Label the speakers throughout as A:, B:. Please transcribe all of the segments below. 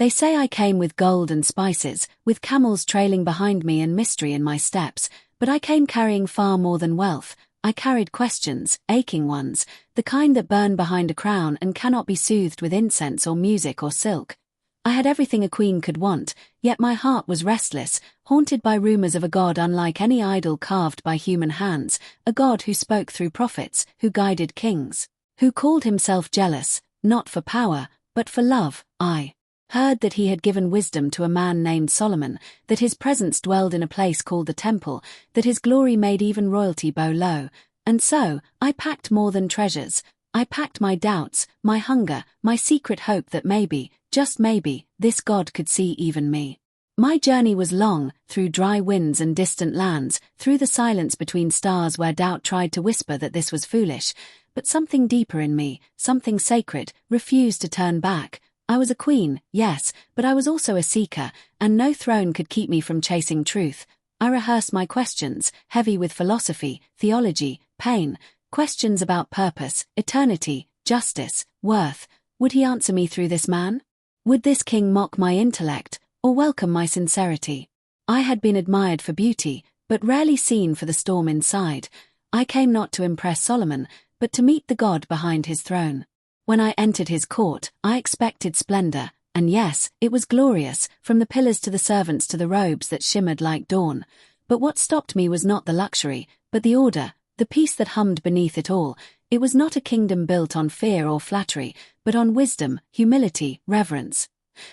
A: They say I came with gold and spices, with camels trailing behind me and mystery in my steps, but I came carrying far more than wealth. I carried questions, aching ones, the kind that burn behind a crown and cannot be soothed with incense or music or silk. I had everything a queen could want, yet my heart was restless, haunted by rumors of a God unlike any idol carved by human hands, a God who spoke through prophets, who guided kings, who called himself jealous, not for power, but for love. I heard that he had given wisdom to a man named Solomon, that his presence dwelled in a place called the temple, that his glory made even royalty bow low. And so, I packed more than treasures. I packed my doubts, my hunger, my secret hope that maybe, just maybe, this God could see even me. My journey was long, through dry winds and distant lands, through the silence between stars where doubt tried to whisper that this was foolish, but something deeper in me, something sacred, refused to turn back. I was a queen, yes, but I was also a seeker, and no throne could keep me from chasing truth. I rehearsed my questions, heavy with philosophy, theology, pain, questions about purpose, eternity, justice, worth. Would he answer me through this man? Would this king mock my intellect, or welcome my sincerity? I had been admired for beauty, but rarely seen for the storm inside. I came not to impress Solomon, but to meet the God behind his throne. When I entered his court, I expected splendor, and yes, it was glorious, from the pillars to the servants to the robes that shimmered like dawn. But what stopped me was not the luxury, but the order, the peace that hummed beneath it all. It was not a kingdom built on fear or flattery, but on wisdom, humility, reverence.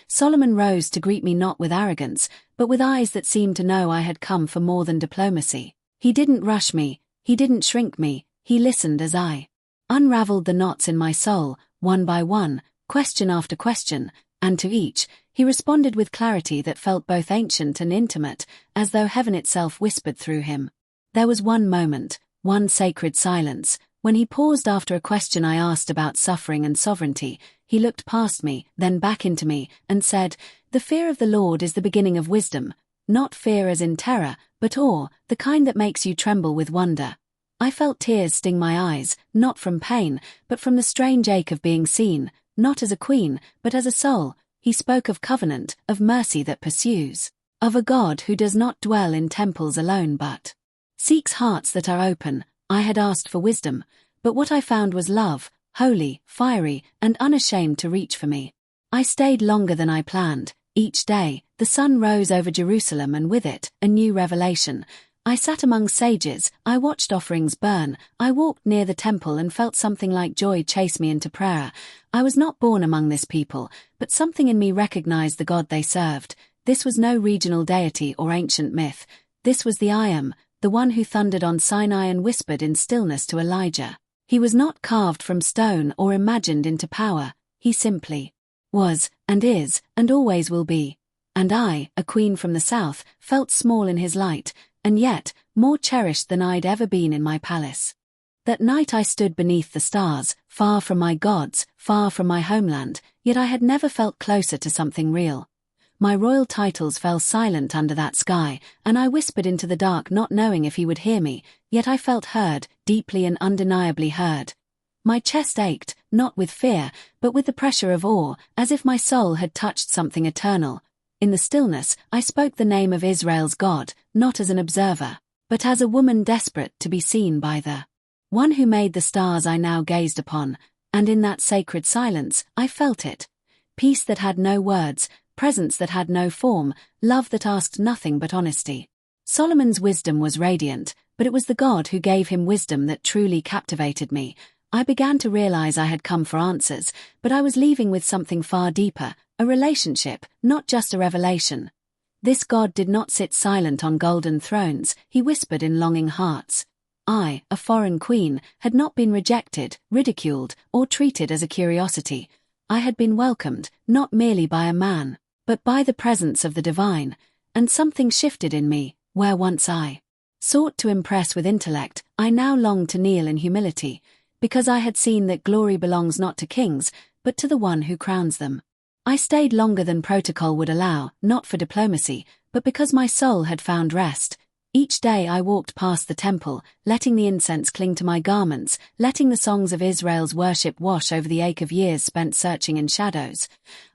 A: Solomon rose to greet me not with arrogance, but with eyes that seemed to know I had come for more than diplomacy. He didn't rush me, he didn't shrink me, he listened as I unraveled the knots in my soul, one by one, question after question, and to each, he responded with clarity that felt both ancient and intimate, as though heaven itself whispered through him. There was one moment, one sacred silence, when he paused after a question I asked about suffering and sovereignty. He looked past me, then back into me, and said, "The fear of the Lord is the beginning of wisdom, not fear as in terror, but awe, the kind that makes you tremble with wonder." I felt tears sting my eyes, not from pain, but from the strange ache of being seen, not as a queen, but as a soul. He spoke of covenant, of mercy that pursues, of a God who does not dwell in temples alone but seeks hearts that are open. I had asked for wisdom, but what I found was love, holy, fiery, and unashamed to reach for me. I stayed longer than I planned. Each day, the sun rose over Jerusalem and with it, a new revelation. I sat among sages, I watched offerings burn, I walked near the temple and felt something like joy chase me into prayer. I was not born among this people, but something in me recognized the God they served. This was no regional deity or ancient myth. This was the I Am, the one who thundered on Sinai and whispered in stillness to Elijah. He was not carved from stone or imagined into power. He simply was, and is, and always will be. And I, a queen from the south, felt small in his light, and yet, more cherished than I'd ever been in my palace. That night I stood beneath the stars, far from my gods, far from my homeland, yet I had never felt closer to something real. My royal titles fell silent under that sky, and I whispered into the dark not knowing if he would hear me, yet I felt heard, deeply and undeniably heard. My chest ached, not with fear, but with the pressure of awe, as if my soul had touched something eternal. In the stillness, I spoke the name of Israel's God, not as an observer, but as a woman desperate to be seen by the one who made the stars I now gazed upon, and in that sacred silence, I felt it. Peace that had no words, presence that had no form, love that asked nothing but honesty. Solomon's wisdom was radiant, but it was the God who gave him wisdom that truly captivated me. I began to realize I had come for answers, but I was leaving with something far deeper, a relationship, not just a revelation. This God did not sit silent on golden thrones, he whispered in longing hearts. I, a foreign queen, had not been rejected, ridiculed, or treated as a curiosity. I had been welcomed, not merely by a man, but by the presence of the divine, and something shifted in me, where once I sought to impress with intellect, I now longed to kneel in humility, because I had seen that glory belongs not to kings, but to the one who crowns them. I stayed longer than protocol would allow, not for diplomacy, but because my soul had found rest. Each day I walked past the temple, letting the incense cling to my garments, letting the songs of Israel's worship wash over the ache of years spent searching in shadows.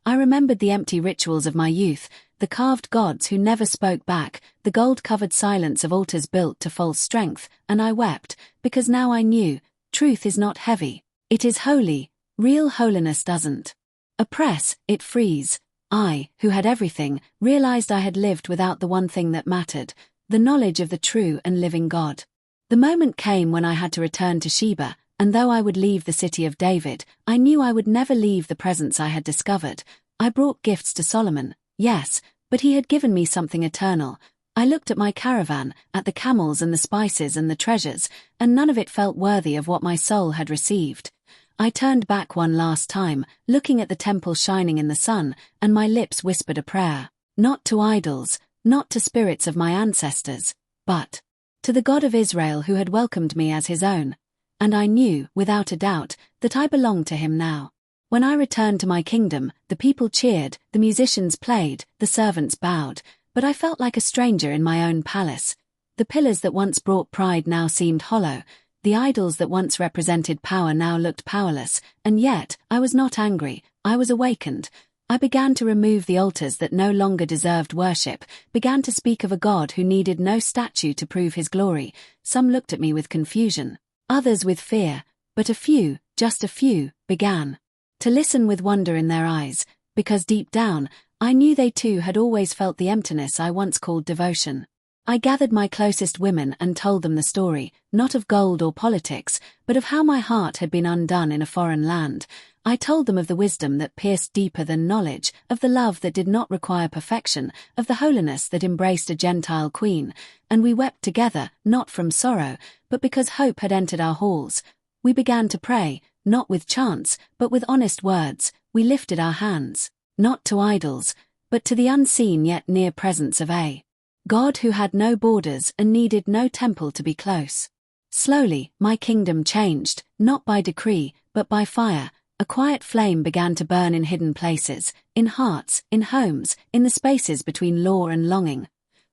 A: I remembered the empty rituals of my youth, the carved gods who never spoke back, the gold-covered silence of altars built to false strength, and I wept, because now I knew, truth is not heavy. It is holy. Real holiness doesn't oppress, it frees. I, who had everything, realized I had lived without the one thing that mattered, the knowledge of the true and living God. The moment came when I had to return to Sheba, and though I would leave the city of David, I knew I would never leave the presence I had discovered. I brought gifts to Solomon, yes, but he had given me something eternal. I looked at my caravan, at the camels and the spices and the treasures, and none of it felt worthy of what my soul had received. I turned back one last time, looking at the temple shining in the sun, and my lips whispered a prayer. Not to idols, not to spirits of my ancestors, but to the God of Israel who had welcomed me as his own. And I knew, without a doubt, that I belonged to him now. When I returned to my kingdom, the people cheered, the musicians played, the servants bowed, but I felt like a stranger in my own palace. The pillars that once brought pride now seemed hollow. The idols that once represented power now looked powerless, and yet, I was not angry, I was awakened. I began to remove the altars that no longer deserved worship, began to speak of a God who needed no statue to prove his glory. Some looked at me with confusion, others with fear, but a few, just a few, began to listen with wonder in their eyes, because deep down, I knew they too had always felt the emptiness I once called devotion. I gathered my closest women and told them the story, not of gold or politics, but of how my heart had been undone in a foreign land. I told them of the wisdom that pierced deeper than knowledge, of the love that did not require perfection, of the holiness that embraced a Gentile queen, and we wept together, not from sorrow, but because hope had entered our halls. We began to pray, not with chants, but with honest words. We lifted our hands, not to idols, but to the unseen yet near presence of a God who had no borders and needed no temple to be close. Slowly, my kingdom changed, not by decree, but by fire. A quiet flame began to burn in hidden places, in hearts, in homes, in the spaces between law and longing.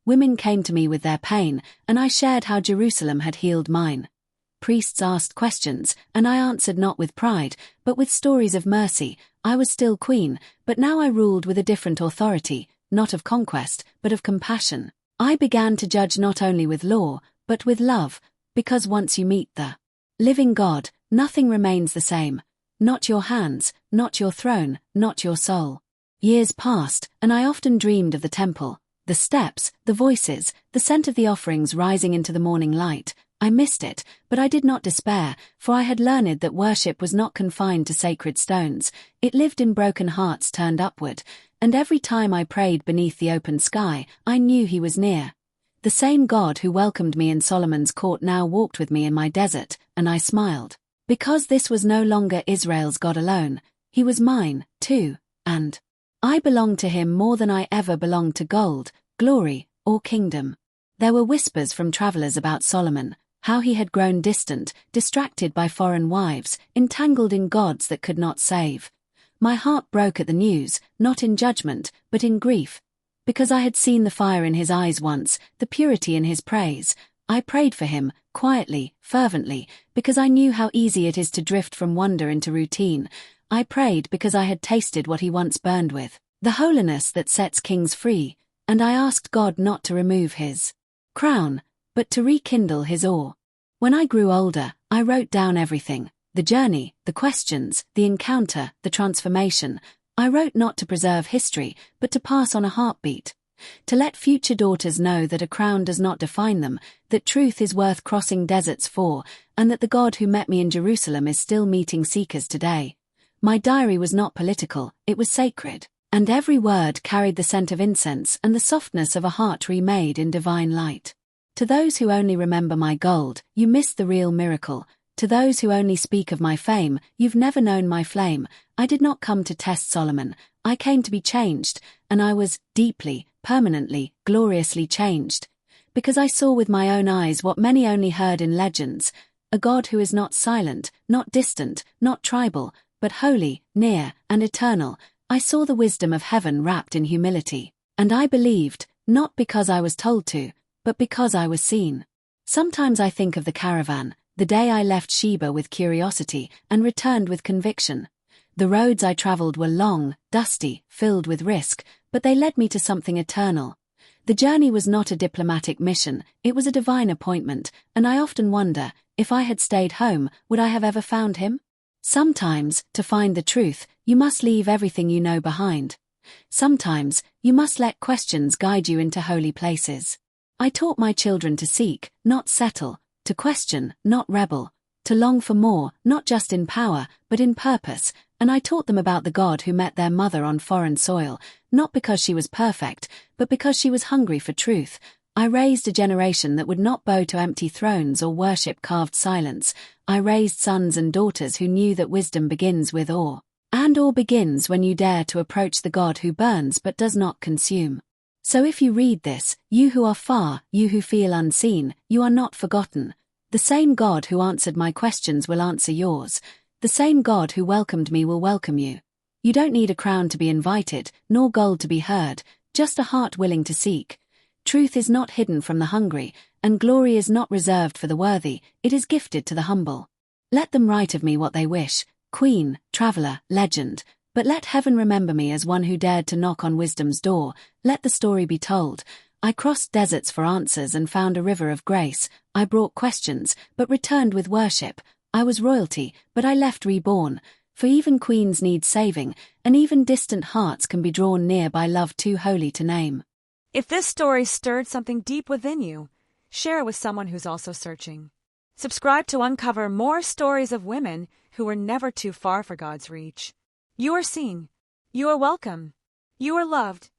A: Women came to me with their pain, and I shared how Jerusalem had healed mine. Priests asked questions, and I answered not with pride, but with stories of mercy. I was still queen, but now I ruled with a different authority, not of conquest, but of compassion. I began to judge not only with law, but with love, because once you meet the living God, nothing remains the same. Not your hands, not your throne, not your soul. Years passed, and I often dreamed of the temple, the steps, the voices, the scent of the offerings rising into the morning light. I missed it, but I did not despair, for I had learned that worship was not confined to sacred stones. It lived in broken hearts turned upward, and every time I prayed beneath the open sky, I knew he was near. The same God who welcomed me in Solomon's court now walked with me in my desert, and I smiled. Because this was no longer Israel's God alone, he was mine, too, and I belonged to him more than I ever belonged to gold, glory, or kingdom. There were whispers from travelers about Solomon, how he had grown distant, distracted by foreign wives, entangled in gods that could not save. My heart broke at the news, not in judgment, but in grief. Because I had seen the fire in his eyes once, the purity in his praise, I prayed for him, quietly, fervently, because I knew how easy it is to drift from wonder into routine. I prayed because I had tasted what he once burned with, the holiness that sets kings free, and I asked God not to remove his crown, but to rekindle his awe. When I grew older, I wrote down everything. The journey, the questions, the encounter, the transformation. I wrote not to preserve history, but to pass on a heartbeat. To let future daughters know that a crown does not define them, that truth is worth crossing deserts for, and that the God who met me in Jerusalem is still meeting seekers today. My diary was not political, it was sacred, and every word carried the scent of incense and the softness of a heart remade in divine light. To those who only remember my gold, you missed the real miracle. To those who only speak of my fame, you've never known my flame. I did not come to test Solomon, I came to be changed, and I was deeply, permanently, gloriously changed. Because I saw with my own eyes what many only heard in legends, a God who is not silent, not distant, not tribal, but holy, near, and eternal. I saw the wisdom of heaven wrapped in humility, and I believed, not because I was told to, but because I was seen. Sometimes I think of the caravan, the day I left Sheba with curiosity and returned with conviction. The roads I traveled were long, dusty, filled with risk, but they led me to something eternal. The journey was not a diplomatic mission, it was a divine appointment, and I often wonder, if I had stayed home, would I have ever found him? Sometimes, to find the truth, you must leave everything you know behind. Sometimes, you must let questions guide you into holy places. I taught my children to seek, not settle, to question, not rebel, to long for more, not just in power, but in purpose, and I taught them about the God who met their mother on foreign soil, not because she was perfect, but because she was hungry for truth. I raised a generation that would not bow to empty thrones or worship carved silence. I raised sons and daughters who knew that wisdom begins with awe. And awe begins when you dare to approach the God who burns but does not consume. So if you read this, you who are far, you who feel unseen, you are not forgotten. The same God who answered my questions will answer yours. The same God who welcomed me will welcome you. You don't need a crown to be invited, nor gold to be heard, just a heart willing to seek. Truth is not hidden from the hungry, and glory is not reserved for the worthy, it is gifted to the humble. Let them write of me what they wish, queen, traveler, legend, but let heaven remember me as one who dared to knock on wisdom's door. Let the story be told. I crossed deserts for answers and found a river of grace. I brought questions, but returned with worship. I was royalty, but I left reborn. For even queens need saving, and even distant hearts can be drawn near by love too holy to name.
B: If this story stirred something deep within you, share it with someone who's also searching. Subscribe to uncover more stories of women who were never too far for God's reach. You are seen. You are welcome. You are loved.